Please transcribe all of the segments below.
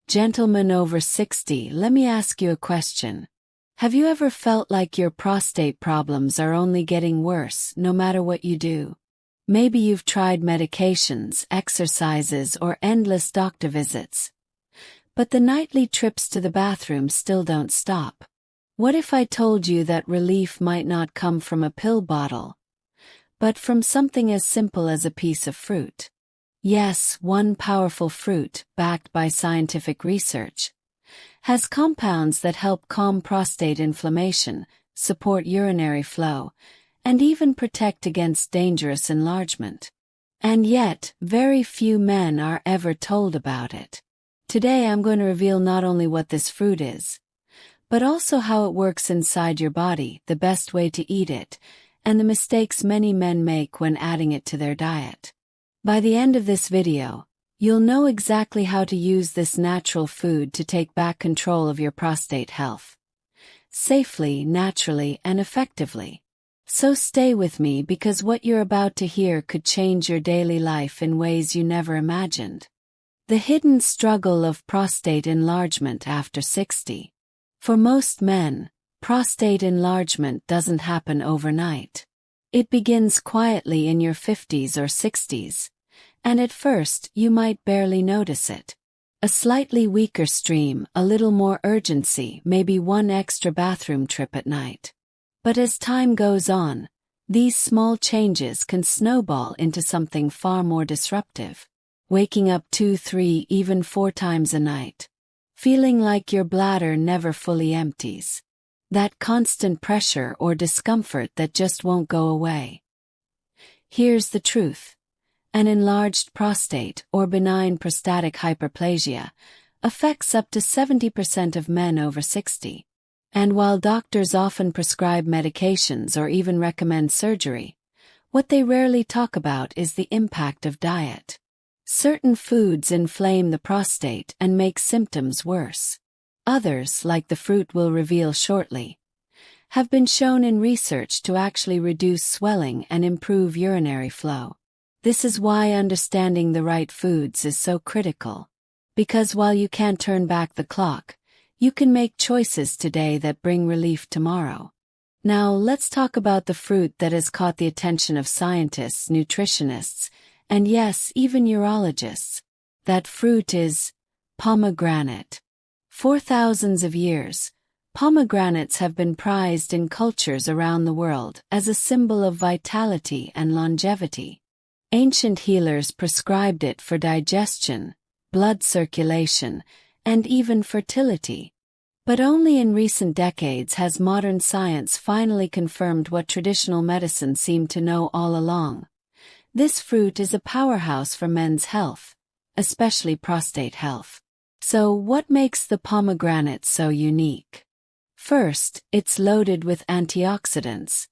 Gentlemen over 60, let me ask you a question. Have you ever felt like your prostate problems are only getting worse no matter what you do? Maybe you've tried medications, exercises, or endless doctor visits. But the nightly trips to the bathroom still don't stop. What if I told you that relief might not come from a pill bottle, but from something as simple as a piece of fruit? Yes, one powerful fruit, backed by scientific research, has compounds that help calm prostate inflammation, support urinary flow, and even protect against dangerous enlargement. And yet, very few men are ever told about it. Today I'm going to reveal not only what this fruit is, but also how it works inside your body, the best way to eat it, and the mistakes many men make when adding it to their diet. By the end of this video, you'll know exactly how to use this natural food to take back control of your prostate health. Safely, naturally, and effectively. So stay with me because what you're about to hear could change your daily life in ways you never imagined. The hidden struggle of prostate enlargement after 60. For most men, prostate enlargement doesn't happen overnight. It begins quietly in your 50s or 60s, and at first you might barely notice it. A slightly weaker stream, a little more urgency, maybe one extra bathroom trip at night. But as time goes on, these small changes can snowball into something far more disruptive. Waking up 2, 3, even 4 times a night. Feeling like your bladder never fully empties. That constant pressure or discomfort that just won't go away. Here's the truth. An enlarged prostate, or benign prostatic hyperplasia, affects up to 70% of men over 60. And while doctors often prescribe medications or even recommend surgery, what they rarely talk about is the impact of diet. Certain foods inflame the prostate and make symptoms worse. Others, like the fruit we'll reveal shortly, have been shown in research to actually reduce swelling and improve urinary flow. This is why understanding the right foods is so critical. Because while you can't turn back the clock, you can make choices today that bring relief tomorrow. Now let's talk about the fruit that has caught the attention of scientists, nutritionists, and yes, even urologists. That fruit is pomegranate. For thousands of years, pomegranates have been prized in cultures around the world as a symbol of vitality and longevity. Ancient healers prescribed it for digestion, blood circulation, and even fertility. But only in recent decades has modern science finally confirmed what traditional medicine seemed to know all along. This fruit is a powerhouse for men's health, especially prostate health. So what makes the pomegranate so unique? First, it's loaded with antioxidants,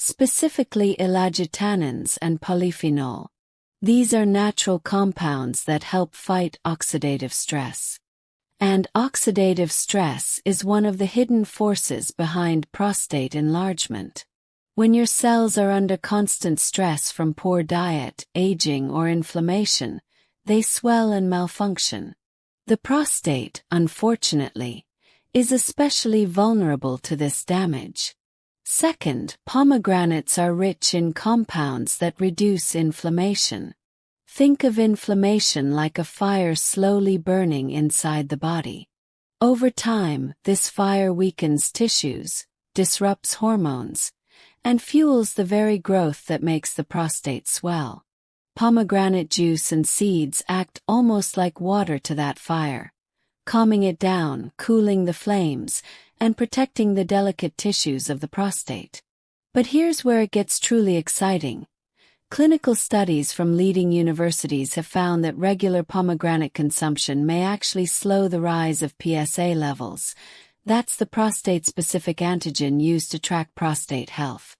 specifically elagitannins and polyphenol. These are natural compounds that help fight oxidative stress. And oxidative stress is one of the hidden forces behind prostate enlargement. When your cells are under constant stress from poor diet, aging, or inflammation, they swell and malfunction. The prostate, unfortunately, is especially vulnerable to this damage. Second, pomegranates are rich in compounds that reduce inflammation. Think of inflammation like a fire slowly burning inside the body. Over time, this fire weakens tissues, disrupts hormones, and fuels the very growth that makes the prostate swell. Pomegranate juice and seeds act almost like water to that fire, calming it down, cooling the flames, and protecting the delicate tissues of the prostate. But here's where it gets truly exciting. Clinical studies from leading universities have found that regular pomegranate consumption may actually slow the rise of PSA levels. That's the prostate-specific antigen used to track prostate health.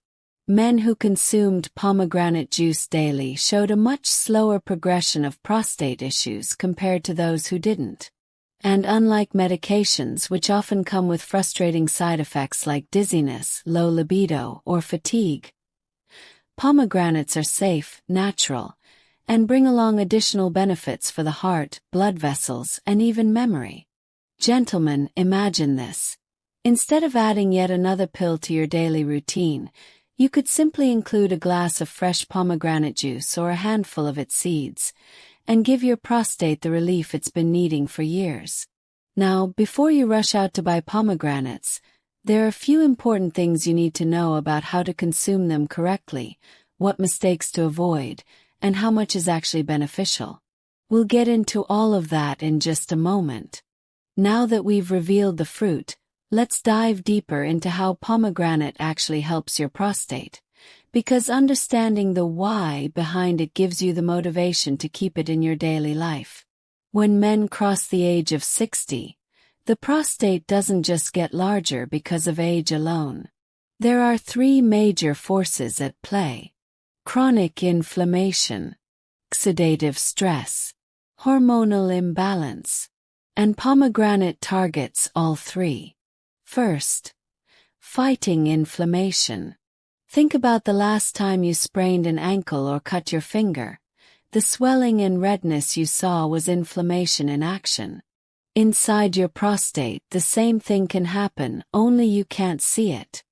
Men who consumed pomegranate juice daily showed a much slower progression of prostate issues compared to those who didn't. And unlike medications, which often come with frustrating side effects like dizziness, low libido, or fatigue, pomegranates are safe, natural, and bring along additional benefits for the heart, blood vessels, and even memory. Gentlemen, imagine this. Instead of adding yet another pill to your daily routine, you could simply include a glass of fresh pomegranate juice or a handful of its seeds, and give your prostate the relief it's been needing for years. Now, before you rush out to buy pomegranates, there are a few important things you need to know about how to consume them correctly, what mistakes to avoid, and how much is actually beneficial. We'll get into all of that in just a moment. Now that we've revealed the fruit, let's dive deeper into how pomegranate actually helps your prostate, because understanding the why behind it gives you the motivation to keep it in your daily life. When men cross the age of 60, the prostate doesn't just get larger because of age alone. There are three major forces at play: chronic inflammation, oxidative stress, hormonal imbalance, and pomegranate targets all three. First, fighting inflammation. Think about the last time you sprained an ankle or cut your finger. The swelling and redness you saw was inflammation in action. Inside your prostate, the same thing can happen, only you can't see it.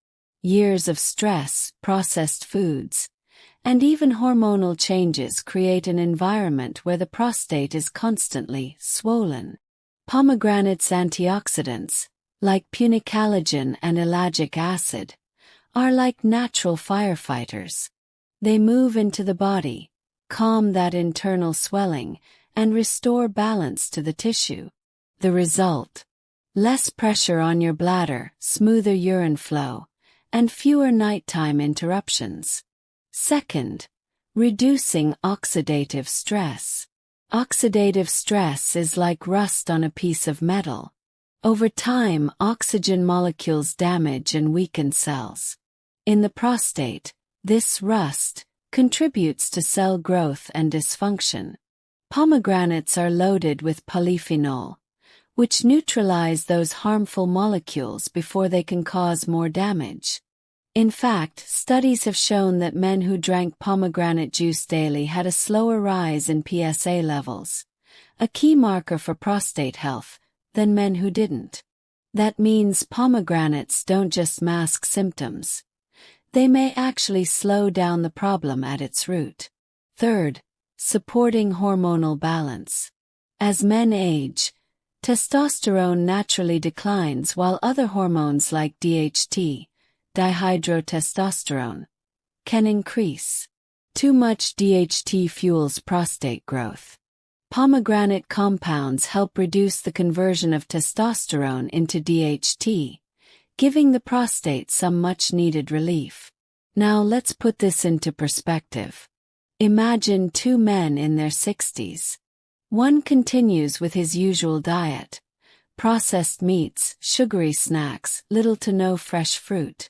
Years of stress, processed foods, and even hormonal changes create an environment where the prostate is constantly swollen. Pomegranate's antioxidants, like punicalagin and ellagic acid, are like natural firefighters. They move into the body, calm that internal swelling, and restore balance to the tissue. The result: less pressure on your bladder, smoother urine flow, and fewer nighttime interruptions. Second, reducing oxidative stress. Oxidative stress is like rust on a piece of metal. Over time, oxygen molecules damage and weaken cells. In the prostate, this rust contributes to cell growth and dysfunction. Pomegranates are loaded with polyphenol, which neutralize those harmful molecules before they can cause more damage. In fact, studies have shown that men who drank pomegranate juice daily had a slower rise in PSA levels, a key marker for prostate health, than men who didn't. That means pomegranates don't just mask symptoms. They may actually slow down the problem at its root. Third, supporting hormonal balance. As men age, testosterone naturally declines while other hormones like DHT, dihydrotestosterone, can increase. Too much DHT fuels prostate growth. Pomegranate compounds help reduce the conversion of testosterone into DHT, giving the prostate some much-needed relief. Now let's put this into perspective. Imagine two men in their 60s. One continues with his usual diet: processed meats, sugary snacks, little to no fresh fruit.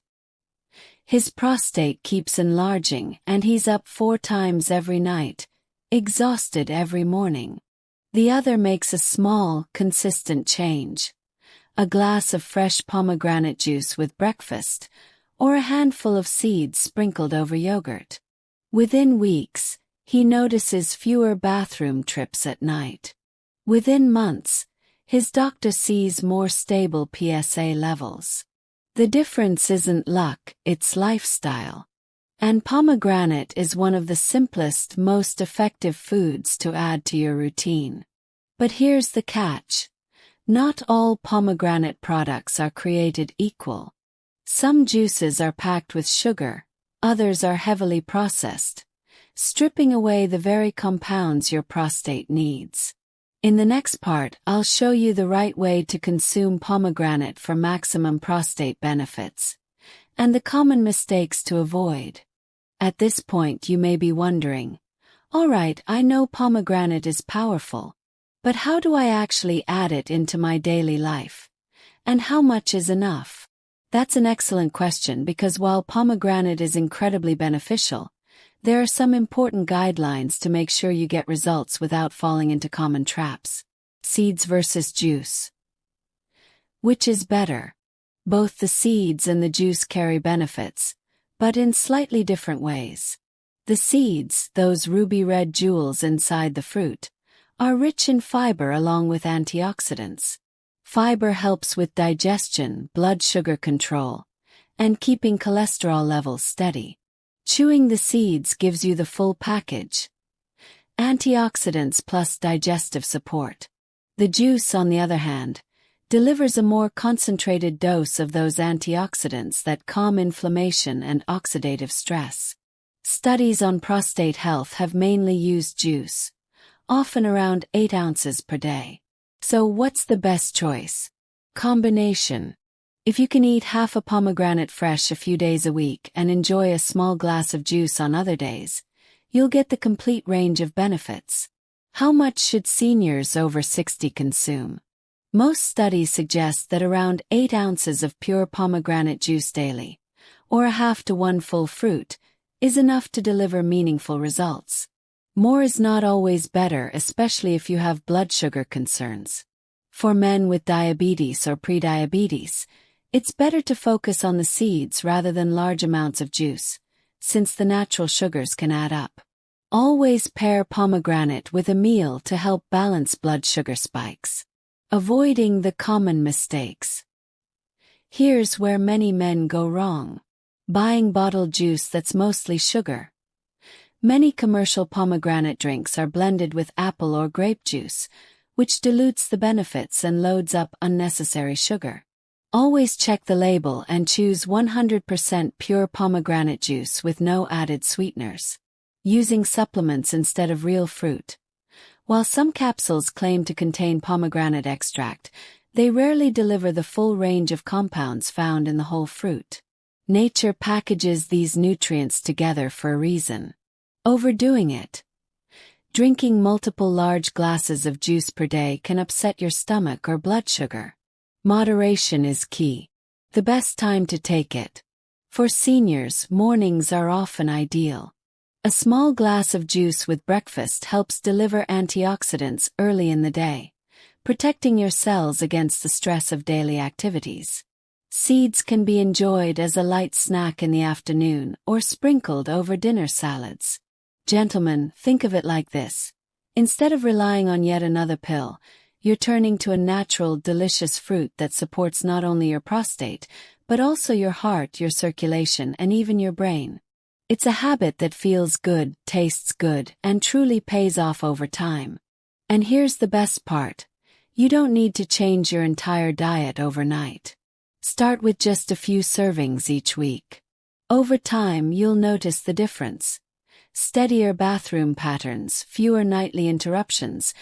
His prostate keeps enlarging and he's up 4 times every night, exhausted every morning. The other makes a small, consistent change: a glass of fresh pomegranate juice with breakfast, or a handful of seeds sprinkled over yogurt. Within weeks, he notices fewer bathroom trips at night. Within months, his doctor sees more stable PSA levels. The difference isn't luck, it's lifestyle. And pomegranate is one of the simplest, most effective foods to add to your routine. But here's the catch: not all pomegranate products are created equal. Some juices are packed with sugar, others are heavily processed, stripping away the very compounds your prostate needs. In the next part, I'll show you the right way to consume pomegranate for maximum prostate benefits, and the common mistakes to avoid. At this point you may be wondering, alright, I know pomegranate is powerful, but how do I actually add it into my daily life? And how much is enough? That's an excellent question, because while pomegranate is incredibly beneficial, there are some important guidelines to make sure you get results without falling into common traps. Seeds versus juice. Which is better? Both the seeds and the juice carry benefits, but in slightly different ways. The seeds, those ruby red jewels inside the fruit, are rich in fiber along with antioxidants. Fiber helps with digestion, blood sugar control, and keeping cholesterol levels steady. Chewing the seeds gives you the full package: antioxidants plus digestive support. The juice, on the other hand, delivers a more concentrated dose of those antioxidants that calm inflammation and oxidative stress. Studies on prostate health have mainly used juice, often around 8 ounces per day. So what's the best choice? Combination. If you can eat half a pomegranate fresh a few days a week and enjoy a small glass of juice on other days, you'll get the complete range of benefits. How much should seniors over 60 consume? Most studies suggest that around 8 ounces of pure pomegranate juice daily, or a half to 1 full fruit, is enough to deliver meaningful results. More is not always better, especially if you have blood sugar concerns. For men with diabetes or prediabetes, it's better to focus on the seeds rather than large amounts of juice, since the natural sugars can add up. Always pair pomegranate with a meal to help balance blood sugar spikes. Avoiding the common mistakes. Here's where many men go wrong. Buying bottled juice that's mostly sugar. Many commercial pomegranate drinks are blended with apple or grape juice, which dilutes the benefits and loads up unnecessary sugar. Always check the label and choose 100% pure pomegranate juice with no added sweeteners. Using supplements instead of real fruit. While some capsules claim to contain pomegranate extract, they rarely deliver the full range of compounds found in the whole fruit. Nature packages these nutrients together for a reason. Overdoing it. Drinking multiple large glasses of juice per day can upset your stomach or blood sugar. Moderation is key. The best time to take it. For seniors, mornings are often ideal. A small glass of juice with breakfast helps deliver antioxidants early in the day, protecting your cells against the stress of daily activities. Seeds can be enjoyed as a light snack in the afternoon or sprinkled over dinner salads. Gentlemen, think of it like this. Instead of relying on yet another pill, you're turning to a natural, delicious fruit that supports not only your prostate, but also your heart, your circulation, and even your brain. It's a habit that feels good, tastes good, and truly pays off over time. And here's the best part. You don't need to change your entire diet overnight. Start with just a few servings each week. Over time, you'll notice the difference. Steadier bathroom patterns, fewer nightly interruptions,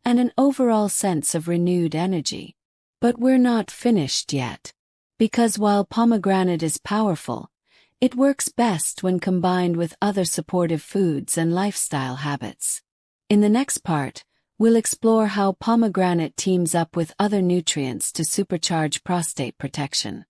and an overall sense of renewed energy. But we're not finished yet. Because while pomegranate is powerful, it works best when combined with other supportive foods and lifestyle habits. In the next part, we'll explore how pomegranate teams up with other nutrients to supercharge prostate protection.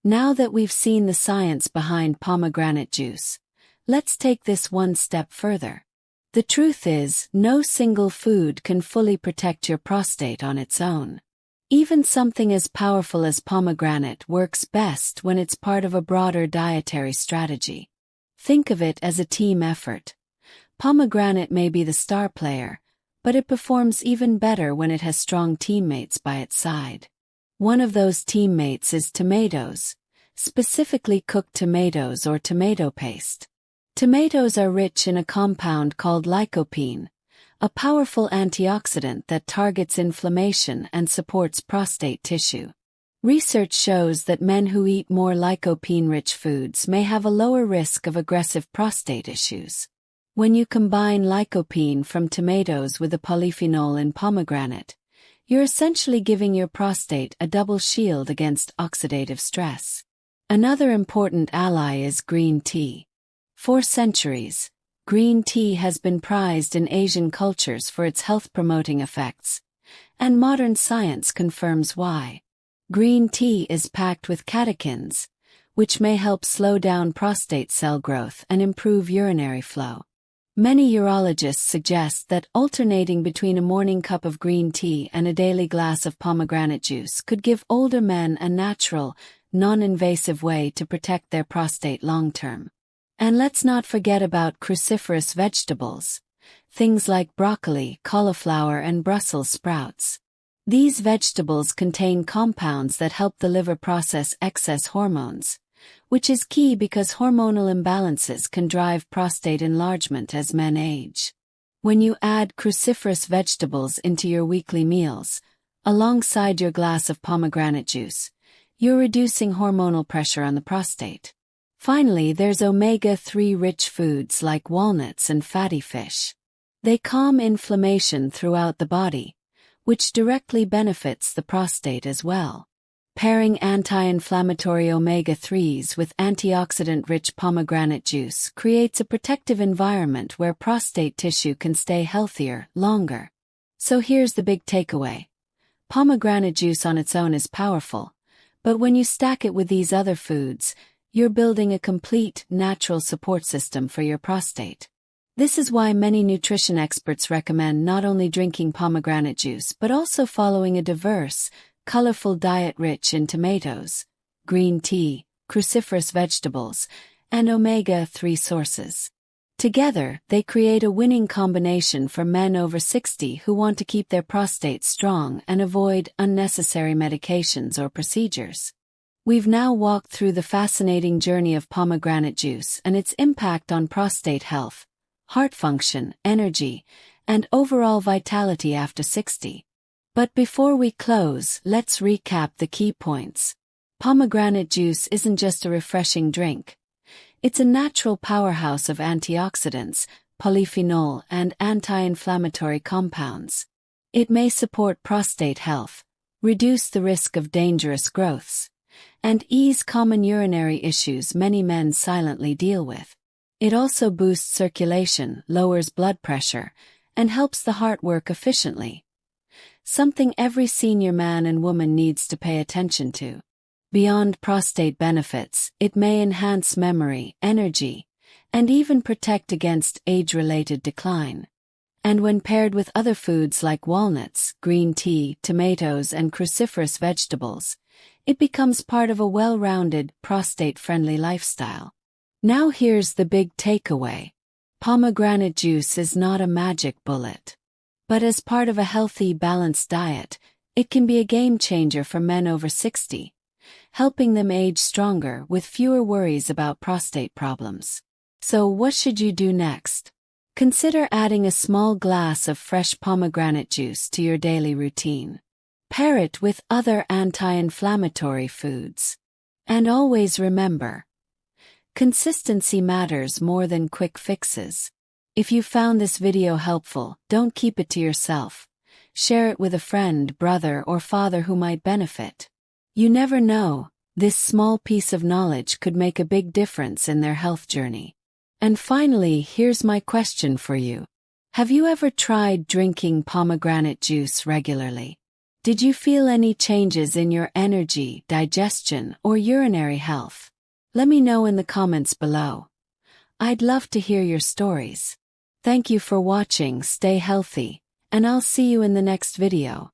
Now that we've seen the science behind pomegranate juice, let's take this one step further. The truth is, no single food can fully protect your prostate on its own. Even something as powerful as pomegranate works best when it's part of a broader dietary strategy. Think of it as a team effort. Pomegranate may be the star player, but it performs even better when it has strong teammates by its side. One of those teammates is tomatoes, specifically cooked tomatoes or tomato paste. Tomatoes are rich in a compound called lycopene, a powerful antioxidant that targets inflammation and supports prostate tissue. Research shows that men who eat more lycopene-rich foods may have a lower risk of aggressive prostate issues. When you combine lycopene from tomatoes with a polyphenol in pomegranate, you're essentially giving your prostate a double shield against oxidative stress. Another important ally is green tea. For centuries, green tea has been prized in Asian cultures for its health-promoting effects, and modern science confirms why. Green tea is packed with catechins, which may help slow down prostate cell growth and improve urinary flow. Many urologists suggest that alternating between a morning cup of green tea and a daily glass of pomegranate juice could give older men a natural, non-invasive way to protect their prostate long-term. And let's not forget about cruciferous vegetables. Things like broccoli, cauliflower, and Brussels sprouts. These vegetables contain compounds that help the liver process excess hormones, which is key because hormonal imbalances can drive prostate enlargement as men age. When you add cruciferous vegetables into your weekly meals, alongside your glass of pomegranate juice, you're reducing hormonal pressure on the prostate. Finally, there's omega-3 rich foods like walnuts and fatty fish. They calm inflammation throughout the body, which directly benefits the prostate as well. Pairing anti-inflammatory omega-3s with antioxidant-rich pomegranate juice creates a protective environment where prostate tissue can stay healthier longer. So here's the big takeaway. Pomegranate juice on its own is powerful, but when you stack it with these other foods, you're building a complete, natural support system for your prostate. This is why many nutrition experts recommend not only drinking pomegranate juice but also following a diverse, colorful diet rich in tomatoes, green tea, cruciferous vegetables, and omega-3 sources. Together, they create a winning combination for men over 60 who want to keep their prostate strong and avoid unnecessary medications or procedures. We've now walked through the fascinating journey of pomegranate juice and its impact on prostate health, heart function, energy, and overall vitality after 60. But before we close, let's recap the key points. Pomegranate juice isn't just a refreshing drink. It's a natural powerhouse of antioxidants, polyphenol, and anti-inflammatory compounds. It may support prostate health, reduce the risk of dangerous growths, and ease common urinary issues many men silently deal with. It also boosts circulation, lowers blood pressure, and helps the heart work efficiently. Something every senior man and woman needs to pay attention to. Beyond prostate benefits, it may enhance memory, energy, and even protect against age-related decline. And when paired with other foods like walnuts, green tea, tomatoes, and cruciferous vegetables, it becomes part of a well-rounded, prostate-friendly lifestyle. Now here's the big takeaway. Pomegranate juice is not a magic bullet. But as part of a healthy, balanced diet, it can be a game-changer for men over 60, helping them age stronger with fewer worries about prostate problems. So what should you do next? Consider adding a small glass of fresh pomegranate juice to your daily routine. Pair it with other anti-inflammatory foods. And always remember, consistency matters more than quick fixes. If you found this video helpful, don't keep it to yourself. Share it with a friend, brother, or father who might benefit. You never know, this small piece of knowledge could make a big difference in their health journey. And finally, here's my question for you. Have you ever tried drinking pomegranate juice regularly? Did you feel any changes in your energy, digestion, or urinary health? Let me know in the comments below. I'd love to hear your stories. Thank you for watching, stay healthy, and I'll see you in the next video.